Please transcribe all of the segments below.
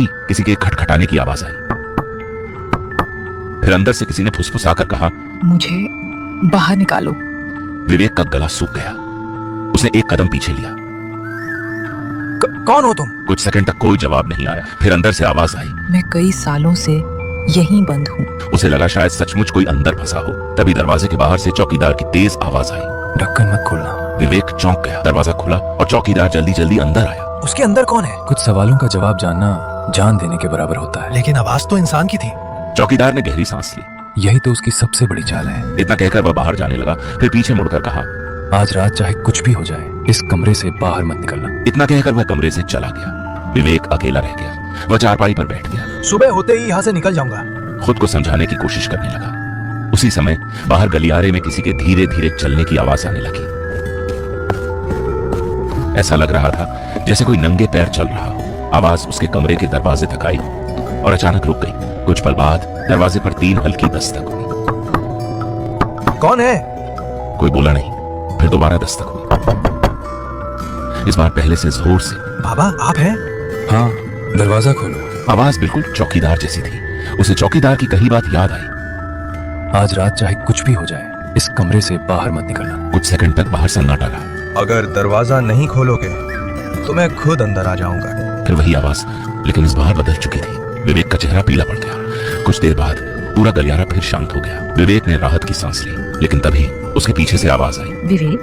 तभी किसी के खटखटाने की आवाज आई। फिर अंदर से किसी ने फुसफुसाकर कहा, मुझे बाहर निकालो। विवेक का गला सूख गया। उसने एक कदम पीछे लिया। कौन हो तुम? कुछ सेकंड तक कोई जवाब नहीं आया। फिर अंदर से आवाज आई। मैं कई सालों से यहीं बंद हूँ। उसे लगा शायद सचमुच कोई अंदर फंसा हो। तभी दरवाजे के बाहर से चौकीदार की तेज आवाज आई। ढक्कन मत खोलना। विवेक चौंक गया। दरवाजा खुला और चौकीदार जल्दी जल्दी अंदर आया। उसके अंदर कौन है? कुछ सवालों का जवाब जानना जान देने के बराबर होता है। लेकिन आवाज तो इंसान की थी। चौकीदार ने गहरी सांस ली। यही तो उसकी सबसे बड़ी चाल है। इतना कहकर वह बाहर जाने लगा। फिर पीछे मुड़कर कहा, आज रात चाहे कुछ भी हो जाए, इस कमरे से बाहर मत निकलना। इतना कहकर वह कमरे से चला गया। विवेक अकेला रह गया। वह चारपाई पर बैठ गया। सुबह होते ही यहाँ से निकल जाऊंगा। खुद को समझाने की कोशिश करने लगा। उसी समय बाहर गलियारे में किसी के धीरे धीरे चलने की आवाज आने लगी। ऐसा लग रहा था जैसे कोई नंगे पैर चल रहा हो। आवाज उसके कमरे के दरवाजे तक आई और अचानक रुक गई। कुछ पल बाद दरवाजे पर 3 हल्की दस्तक हुई। कौन है? कोई बोला नहीं। फिर दोबारा दस्तक हुई। इस बार पहले से जोर से। बाबा आप हैं? हाँ, दरवाजा खोलो। आवाज बिल्कुल चौकीदार जैसी थी। उसे चौकीदार की कही बात याद आई। आज रात चाहे कुछ भी हो जाए, इस कमरे से बाहर मत निकलना। कुछ सेकंड तक बाहर सन्नाटा रहा। अगर दरवाजा नहीं खोलोगे तो मैं खुद अंदर आ जाऊंगा। फिर वही आवाज, लेकिन इस बार बदल चुकी थी। विवेक का चेहरा पीला पड़ गया। कुछ देर बाद पूरा गलियारा फिर शांत हो गया। विवेक ने राहत की सांस ली। लेकिन तभी उसके पीछे से आवाज आई।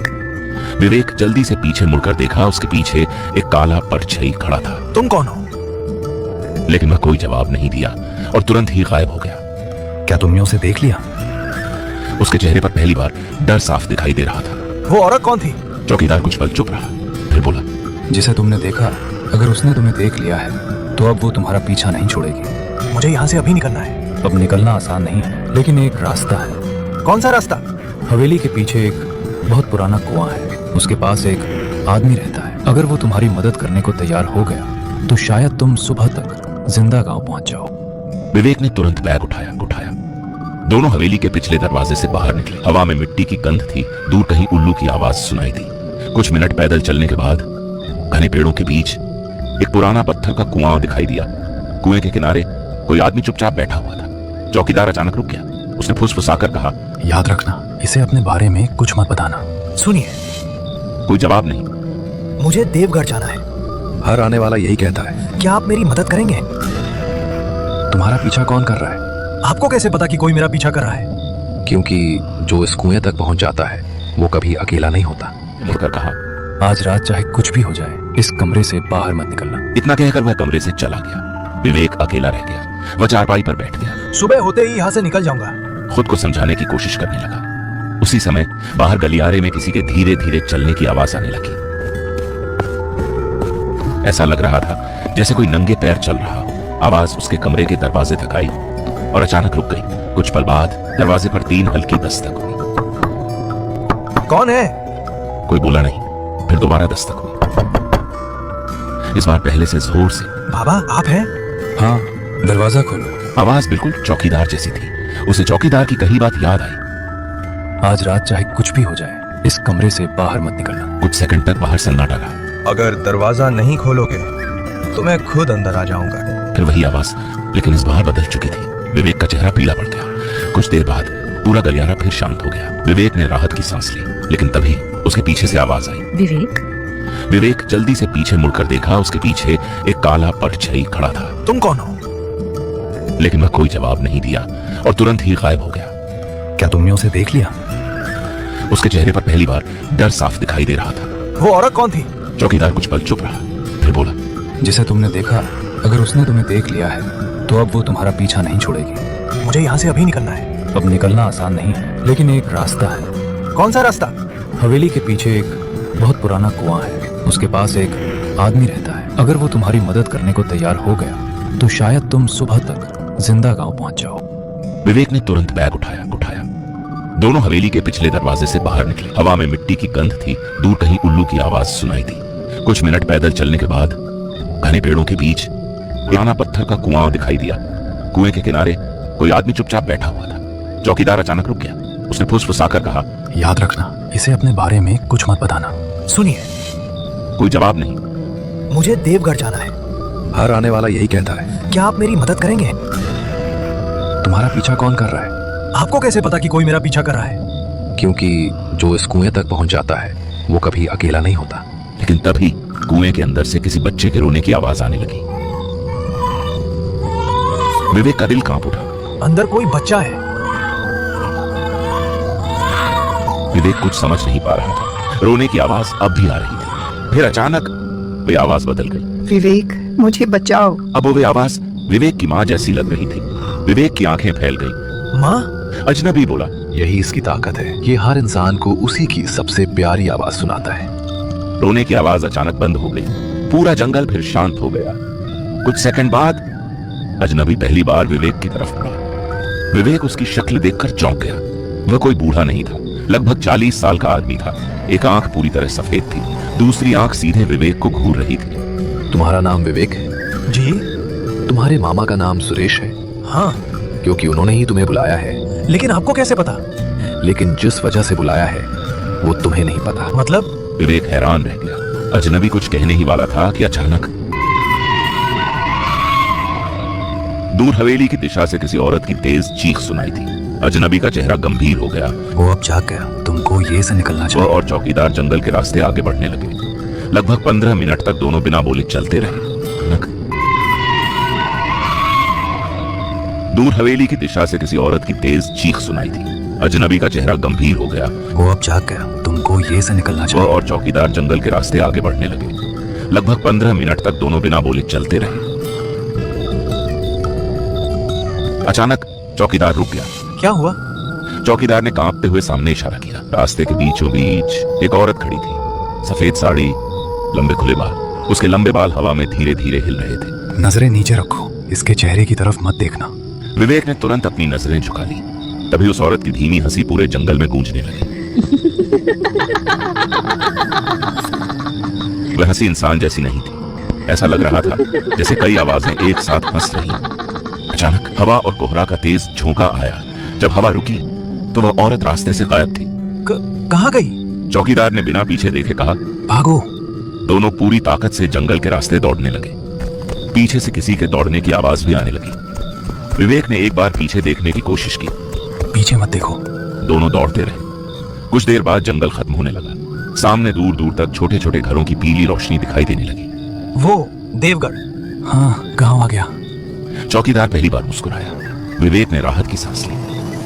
विवेक जल्दी से पीछे मुड़कर देखा। उसके पीछे एक काला परछाई खड़ा था। तुम कौन हो? लेकिन वह कोई जवाब नहीं दिया और तुरंत ही गायब हो गया। क्या तुमने उसे देख लिया? उसके चेहरे पर पहली बार डर साफ दिखाई दे रहा था। वो औरत कौन थी? चौकीदार कुछ पल चुप रहा। फिर बोला, जिसे तुमने देखा, अगर उसने तुम्हें देख लिया है तो अब वो तुम्हारा पीछा नहीं छोड़ेगी। मुझे यहाँ से अभी निकलना है। अब निकलना आसान नहीं है, लेकिन एक रास्ता है। कौन सा रास्ता? हवेली के पीछे एक बहुत पुराना कुआं है। उसके पास एक आदमी रहता है। अगर वो तुम्हारी मदद करने को तैयार हो गया तो शायद तुम सुबह तक जिंदा गांव पहुंच जाओ। विवेक ने तुरंत बैग उठाया। दोनों हवेली के पिछले दरवाजे से बाहर निकले। हवा में मिट्टी की गंध थी। दूर कहीं उल्लू की आवाज सुनाई दी। कुछ मिनट पैदल चलने के बाद घने पेड़ों के बीच एक पुराना पत्थर का कुआं दिखाई दिया। कुएं के किनारे कोई आदमी चुपचाप बैठा हुआ था। चौकीदार अचानक रुक गया। उसने फुसफुसाकर कहा, याद रखना, इसे अपने बारे में कुछ मत बताना। सुनिए। कोई जवाब नहीं। मुझे देवघर जाना है। हर आने वाला यही कहता है। क्या आप मेरी मदद करेंगे? तुम्हारा पीछा कौन कर रहा है? आपको कैसे पता कि कोई मेरा पीछा कर रहा है? क्योंकि जो इस कुएं तक पहुंच जाता है वो कभी अकेला नहीं होता। मुड़कर कहा, आज रात चाहे कुछ भी हो जाए, इस कमरे से बाहर मत निकलना। इतना कहकर वह कमरे से चला गया। विवेक अकेला रह गया। वह चारपाई पर बैठ गया। सुबह होते ही यहाँ से निकल जाऊंगा। खुद को समझाने की कोशिश करने लगा। उसी समय बाहर गलियारे में किसी के धीरे धीरे चलने की आवाज आने लगी। ऐसा लग रहा था जैसे कोई नंगे पैर चल रहा हो। आवाज उसके कमरे के दरवाजे तक आई और अचानक रुक गई। कुछ पल बाद दरवाजे पर 3 हल्की दस्तक हुई। कौन है? कोई बोला नहीं। फिर दोबारा दस्तक हुई। इस बार पहले से जोर से। बाबा आप हैं? हाँ, दरवाजा खोलो। आवाज बिल्कुल चौकीदार जैसी थी। उसे चौकीदार की कही बात याद आई। आज रात चाहे कुछ भी हो जाए, इस कमरे से बाहर मत निकलना। कुछ सेकंड तक बाहर सन्नाटा रहा। अगर दरवाजा नहीं खोलोगे तो मैं खुद अंदर आ जाऊंगा। फिर वही आवाज, लेकिन इस बार बदल चुकी थी। विवेक का चेहरा पीला पड़ गया। कुछ देर बाद पूरा गलियारा फिर शांत हो गया। विवेक ने राहत की सांस ली। लेकिन तभी उसके पीछे से आवाज आई। विवेक जल्दी से पीछे मुड़कर देखा। उसके पीछे एक काला परछाई खड़ा था। तुम कौन हो? लेकिन वह कोई जवाब नहीं दिया और तुरंत ही गायब हो गया। क्या तुमने उसे देख लिया? उसके चेहरे पर पहली बार डर साफ दिखाई दे रहा था। वो औरत कौन थी? चौकीदार कुछ पल चुप रहा। फिर बोला, जिसे तुमने देखा, अगर उसने तुम्हें देख लिया है तो अब वो तुम्हारा पीछा नहीं छोड़ेगी। मुझे यहाँ से अभी निकलना है। अब निकलना आसान नहीं है, लेकिन एक रास्ता है। कौन सा रास्ता? हवेली के पीछे एक बहुत पुराना कुआं है। उसके पास एक आदमी रहता है। अगर वो तुम्हारी मदद करने को तैयार हो गया तो शायद तुम सुबह तक जिंदा गांव पहुंच जाओ। विवेक ने तुरंत बैग उठाया। दोनों हवेली के पिछले दरवाजे से बाहर निकले। हवा में मिट्टी की गंध थी। दूर कहीं उल्लू की आवाज सुनाई दी। कुछ मिनट पैदल चलने के बाद घने पेड़ों के बीच पुराना पत्थर का कुआं दिखाई दिया। कुएं के किनारे कोई आदमी चुपचाप बैठा हुआ था। चौकीदार अचानक रुक गया। उसने फुसफुसाकर कहा, याद रखना, इसे अपने बारे में कुछ मत बताना। सुनिए। कोई जवाब नहीं। मुझे देवघर जाना है। हर आने वाला यही कहता है। क्या आप मेरी मदद करेंगे? तुम्हारा पीछा कौन कर रहा है? आपको कैसे पता कि कोई मेरा पीछा कर रहा है? क्योंकि जो इस कुएं तक पहुंच जाता है वो कभी अकेला नहीं होता। लेकिन तभी कुएं के अंदर से किसी बच्चे के रोने की आवाज आने लगी। विवेक का दिल कांप उठा। अंदर कोई बच्चा है। विवेक कुछ समझ नहीं पा रहा था। रोने की आवाज अब भी आ रही थी। फिर अचानक वे आवाज बदल गई। विवेक, मुझे बचाओ। अब वो आवाज विवेक की माँ जैसी लग रही थी। विवेक की आंखें फैल गई। माँ? अजनबी बोला, यही इसकी ताकत है। ये हर इंसान को उसी की सबसे प्यारी आवाज सुनाता है। रोने की आवाज अचानक बंद हो गई। पूरा जंगल फिर शांत हो गया। कुछ सेकंड बाद अजनबी पहली बार विवेक की तरफ मुड़ा। विवेक उसकी शक्ल देखकर चौंक गया। वह कोई बूढ़ा नहीं था, लगभग 40 साल का आदमी था। एक आंख पूरी तरह सफेद थी, दूसरी आंख सीधे विवेक को घूर रही थी। तुम्हारा नाम विवेक है? जी। तुम्हारे मामा का नाम सुरेश है? हाँ। क्योंकि उन्होंने ही तुम्हें बुलाया है। लेकिन आपको कैसे पता? लेकिन जिस वजह से बुलाया है वो तुम्हें नहीं पता। मतलब? विवेक हैरान रह गया। अजनबी कुछ कहने ही वाला था कि अचानक दूर हवेली की दिशा से किसी औरत की तेज चीख सुनाई थी। अजनबी का चेहरा गंभीर हो गया। वो अब जाग गया। तुमको ये से निकलना वह चाहिए। और चौकीदार जंगल के रास्ते आगे बढ़ने लगे। लगभग 15 मिनट तक दोनों बिना बोले चलते रहे। दूर हवेली की दिशा से किसी औरत की तेज चीख सुनाई थी। अजनबी का चेहरा गंभीर हो गया। वो अब जाग गया। तुमको ये से निकलना वह चाहिए। और चौकीदार जंगल के रास्ते आगे बढ़ने लगे। लगभग 15 मिनट तक दोनों बिना बोले चलते रहे। अचानक चौकीदार रुक गया। क्या हुआ? चौकीदार ने कांपते हुए सामने इशारा किया। रास्ते के बीचों बीच एक औरत खड़ी थी। सफेद साड़ी, लंबे खुले बाल। उसके लंबे बाल हवा में धीरे धीरे हिल रहे थे। नजरें नीचे रखो, इसके चेहरे की तरफ मत देखना। विवेक ने तुरंत अपनी नजरें झुका ली। तभी उस औरत की धीमी हंसी पूरे जंगल में गूंजने लगी। वह हंसी इंसान जैसी नहीं थी। ऐसा लग रहा था जैसे कई आवाजें एक साथ हंस रही। अचानक हवा और कोहरा का तेज झोंका आया। जब हवा रुकी तो वह औरत रास्ते से गायब थी। कहाँ गई? चौकीदार ने बिना पीछे देखे कहा, भागो। दोनों पूरी ताकत से जंगल के रास्ते दौड़ने लगे। पीछे से किसी के दौड़ने की आवाज भी आने लगी। विवेक ने एक बार पीछे देखने की कोशिश की। पीछे मत देखो। दोनों दौड़ते रहे। कुछ देर बाद जंगल खत्म होने लगा। सामने दूर दूर तक छोटे छोटे घरों की पीली रोशनी दिखाई देने लगी। वो देवगढ़। हाँ, गांव आ गया। चौकीदार पहली बार मुस्कुराया। विवेक ने राहत की सांस ली।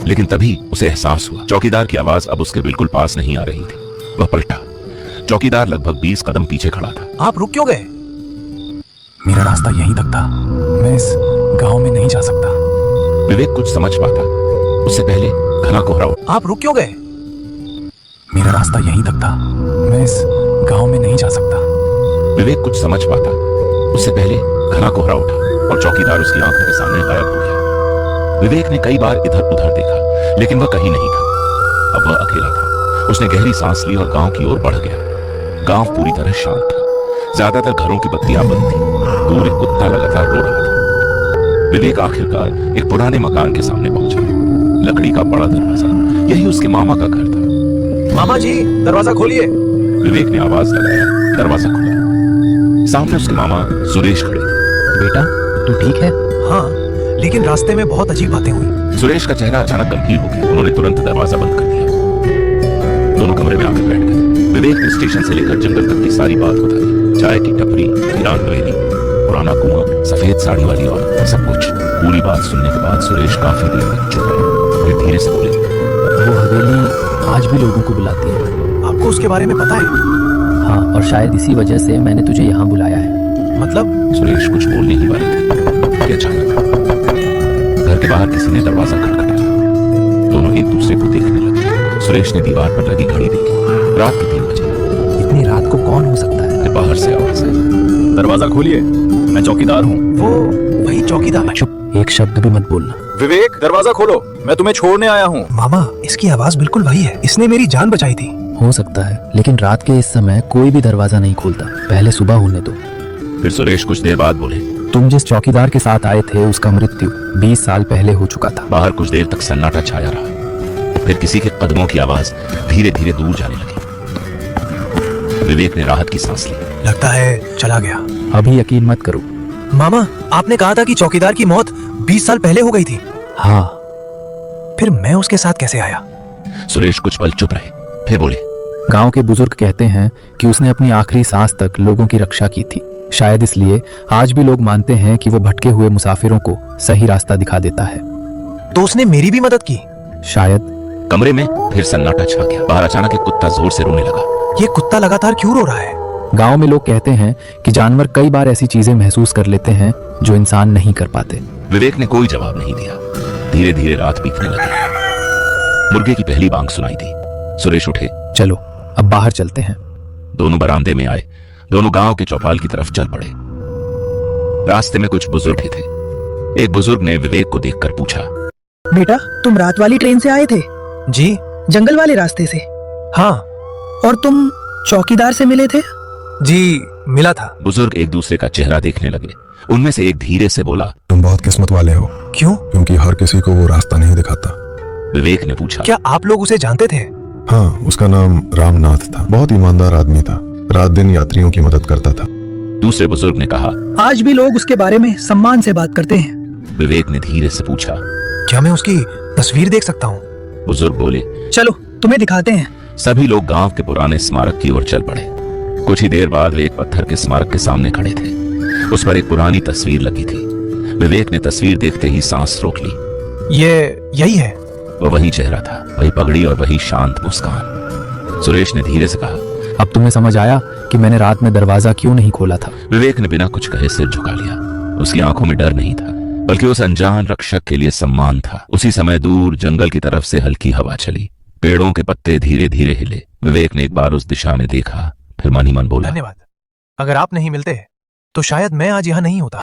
लेकिन तभी उसे एहसास हुआ चौकीदार की आवाज अब उसके बिल्कुल पास नहीं आ रही थी। वह पलटा। चौकीदार लगभग 20 कदम पीछे खड़ा था। आप रुक क्यों गए? मेरा रास्ता यहीं तक था। मैं इस गांव में नहीं जा सकता। विवेक कुछ समझ पाता उससे पहले घना कोहरा उठा। आप रुक क्यों गए? मेरा रास्ता यहीं तक था। मैं इस गांव में नहीं जा सकता। विवेक कुछ समझ पाता उससे पहले घना कोहरा उठा और चौकीदार उसकी आंखों के सामने गायब हो गया। विवेक ने कई बार इधर उधर देखा लेकिन वह कहीं नहीं था। अब वह अकेला था। उसने गहरी सांस ली और गांव की ओर बढ़ गया। गांव पूरी तरह शांत था। ज्यादातर घरों की बत्तियां बंद थी। दूर एक कुत्ता लगातार रो रहा था। विवेक आखिरकार एक पुराने मकान के सामने पहुंचा। लकड़ी का बड़ा दरवाजा, यही उसके मामा का घर था। मामा जी, दरवाजा खोलिए। विवेक ने आवाज लगाया। दरवाजा खुला। सामने उसके मामा सुरेश खड़े थे। बेटा, तू ठीक है? हाँ, लेकिन रास्ते में बहुत अजीब बातें हुई। सुरेश का चेहरा अचानक गंभीर हो गया। उन्होंने तुरंत दरवाजा बंद कर दिया। दोनों कमरे में आकर बैठ गए। विवेक ने स्टेशन से लेकर जंगल तक की सारी बात बताई। चाय की टपरी, वीरान हवेली, पुराना कुआं, सफेद साड़ी वाली औरत, सब कुछ। पूरी बात सुनने के बाद सुरेश काफी देर तक चुप रहे। फिर धीरे से बोले, वो हवेली आज भी लोगों को बुलाती है। आपको उसके बारे में पता है? हाँ, और शायद इसी वजह से मैंने तुझे यहाँ बुलाया है। मतलब? सुरेश कुछ बोलने ही वाले थे कि अचानक घर के बाहर किसी ने दरवाजा खटखटाया। दोनों एक दूसरे को देखने लगे। सुरेश ने दीवार पर लगी घड़ी देखी। रात के 3 बजे। इतनी रात को कौन हो सकता है? बाहर से आवाज आई। दरवाजा खोलिए, मैं चौकीदार हूँ। वो वही चौकीदार। चुप, एक शब्द भी मत बोलना। विवेक, दरवाजा खोलो, मैं तुम्हें छोड़ने आया हूँ। मामा, इसकी आवाज बिल्कुल वही है। इसने मेरी जान बचाई थी। हो सकता है, लेकिन रात के इस समय कोई भी दरवाजा नहीं खोलता। पहले सुबह होने दो। फिर सुरेश कुछ देर बाद बोले, तुम जिस चौकीदार के साथ आए थे उसका मृत्यु 20 साल पहले हो चुका था। बाहर कुछ देर तक सन्नाटा छाया रहा। फिर किसी के कदमों की आवाज धीरे धीरे दूर जाने लगी। विवेक ने राहत की सांस ली। लगता है चला गया। अभी यकीन मत करो, मामा, आपने कहा था कि चौकीदार की मौत 20 साल पहले हो गई थी। हाँ, फिर मैं उसके साथ कैसे आया? सुरेश कुछ पल चुप रहे, फिर बोले, गांव के बुजुर्ग कहते हैं कि उसने अपनी आखिरी सांस तक लोगों की रक्षा की थी। शायद इसलिए आज भी लोग मानते हैं कि वो भटके हुए मुसाफिरों को सही रास्ता दिखा देता है। तो उसने मेरी भी मदद की। शायद। कमरे में फिर सन्नाटा छा गया। बाहर अचानक एक कुत्ता जोर से रोने लगा। ये कुत्ता लगातार क्यों रो रहा है? गांव में लोग कहते हैं कि जानवर कई बार ऐसी चीजें महसूस कर लेते हैं जो इंसान नहीं कर पाते। विवेक ने कोई जवाब नहीं दिया। धीरे धीरे रात बीतने लगी। मुर्गे की पहली बांग सुनाई दी। सुरेश उठे। चलो अब बाहर चलते हैं। दोनों बरामदे में आए। दोनों गांव के चौपाल की तरफ चल पड़े। रास्ते में कुछ बुजुर्ग थे। एक बुजुर्ग ने विवेक को देखकर पूछा, बेटा, तुम रात वाली ट्रेन से आए थे? जी जंगल वाले रास्ते से? हाँ। और तुम चौकीदार से मिले थे? जी मिला था। बुजुर्ग एक दूसरे का चेहरा देखने लगे। उनमें से एक धीरे से बोला, तुम बहुत किस्मत वाले हो। क्यों? क्योंकि हर किसी को वो रास्ता नहीं दिखाता। विवेक ने पूछा, क्या आप लोग उसे जानते थे? हाँ, उसका नाम रामनाथ था। बहुत ईमानदार आदमी था। रात दिन यात्रियों की मदद करता था। दूसरे बुजुर्ग ने कहा। आज भी लोग उसके बारे में सम्मान से बात करते हैं। विवेक ने धीरे से पूछा, क्या मैं उसकी तस्वीर देख सकता हूँ? बुजुर्ग बोले, चलो तुम्हें दिखाते हैं। सभी लोग गांव के पुराने स्मारक की ओर चल पड़े। कुछ ही देर बाद वे एक पत्थर के स्मारक के सामने खड़े थे। उस पर एक पुरानी तस्वीर लगी थी। विवेक ने तस्वीर देखते ही सांस रोक ली। ये यही है? वो वही चेहरा था, वही पगड़ी और वही शांत मुस्कान। सुरेश ने धीरे से कहा, अब तुम्हें समझ आया कि मैंने रात में दरवाजा क्यों नहीं खोला था। विवेक ने बिना कुछ कहे सिर झुका लिया। उसकी आंखों में डर नहीं था, बल्कि उस अनजान रक्षक के लिए सम्मान था। उसी समय दूर जंगल की तरफ से हल्की हवा चली। पेड़ों के पत्ते धीरे धीरे हिले। विवेक ने एक बार उस दिशा में देखा, फिर मन ही मन बोला, धन्यवाद। अगर आप नहीं मिलते तो शायद मैं आज यहाँ नहीं होता।